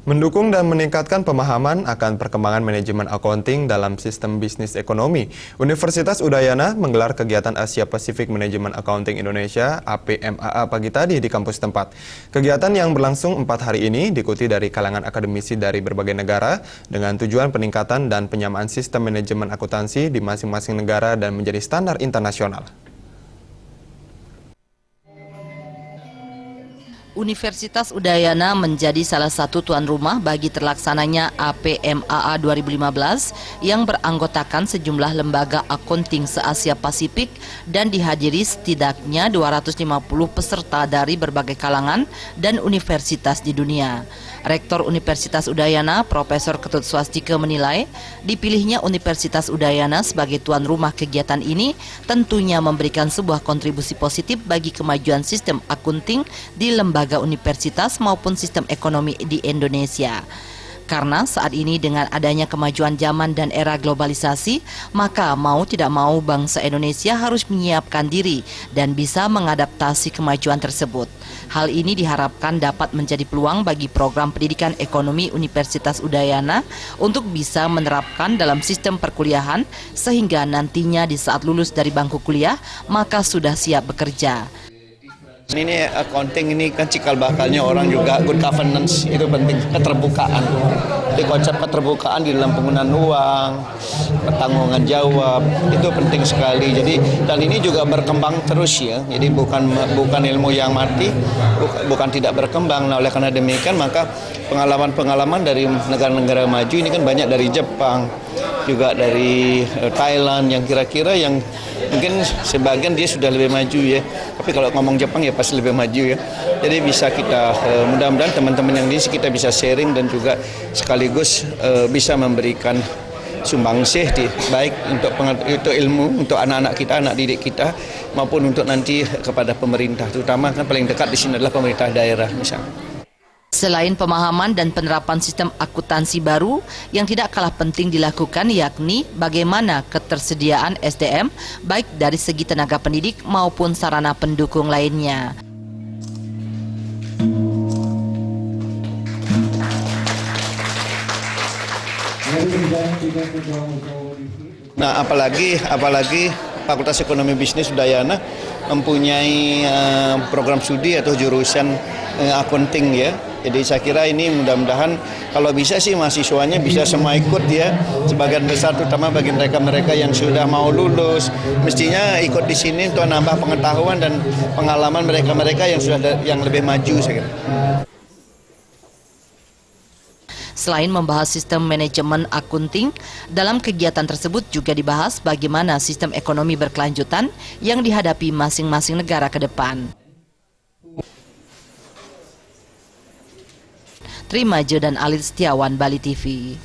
Mendukung dan meningkatkan pemahaman akan perkembangan manajemen accounting dalam sistem bisnis ekonomi, Universitas Udayana menggelar kegiatan Asia Pacific Management Accounting Indonesia (APMAA) pagi tadi di kampus tempat. Kegiatan yang berlangsung 4 hari ini diikuti dari kalangan akademisi dari berbagai negara dengan tujuan peningkatan dan penyamaan sistem manajemen akuntansi di masing-masing negara dan menjadi standar internasional. Universitas Udayana menjadi salah satu tuan rumah bagi terlaksananya APMAA 2015 yang beranggotakan sejumlah lembaga akunting se-Asia Pasifik dan dihadiri setidaknya 250 peserta dari berbagai kalangan dan universitas di dunia. Rektor Universitas Udayana, Profesor Ketut Swastike menilai, dipilihnya Universitas Udayana sebagai tuan rumah kegiatan ini tentunya memberikan sebuah kontribusi positif bagi kemajuan sistem akunting di lembaga universitas maupun sistem ekonomi di Indonesia. Karena saat ini dengan adanya kemajuan zaman dan era globalisasi, maka mau tidak mau bangsa Indonesia harus menyiapkan diri dan bisa mengadaptasi kemajuan tersebut. Hal ini diharapkan dapat menjadi peluang bagi program pendidikan ekonomi Universitas Udayana untuk bisa menerapkan dalam sistem perkuliahan sehingga nantinya di saat lulus dari bangku kuliah maka sudah siap bekerja. Ini accounting ini kan cikal bakalnya orang juga good governance, itu penting, keterbukaan. Jadi konsep keterbukaan di dalam penggunaan uang, pertanggungjawaban jawab, itu penting sekali. Jadi dan ini juga berkembang terus ya. Jadi bukan ilmu yang mati, bukan tidak berkembang. Nah, oleh karena demikian maka pengalaman-pengalaman dari negara-negara maju ini kan banyak dari Jepang, juga dari Thailand yang kira-kira yang mungkin sebagian dia sudah lebih maju ya. Tapi kalau ngomong Jepang ya pasti lebih maju ya. Jadi bisa kita mudah-mudahan teman-teman yang di sini kita bisa sharing dan juga sekaligus bisa memberikan sumbangsih baik untuk ilmu untuk anak-anak kita, anak didik kita maupun untuk nanti kepada pemerintah. Terutama kan paling dekat di sini adalah pemerintah daerah misalnya. Selain pemahaman dan penerapan sistem akuntansi baru, yang tidak kalah penting dilakukan yakni bagaimana ketersediaan SDM baik dari segi tenaga pendidik maupun sarana pendukung lainnya. Nah, apalagi Fakultas Ekonomi Bisnis Udayana mempunyai program studi atau jurusan accounting ya. Jadi saya kira ini mudah-mudahan kalau bisa sih mahasiswanya bisa semua ikut ya. Sebagian besar terutama bagi mereka-mereka yang sudah mau lulus mestinya ikut di sini untuk nambah pengetahuan dan pengalaman mereka-mereka yang lebih maju saya kira. Selain membahas sistem manajemen akunting, dalam kegiatan tersebut juga dibahas bagaimana sistem ekonomi berkelanjutan yang dihadapi masing-masing negara ke depan. Trimajo dan Alit Setiawan, Bali TV.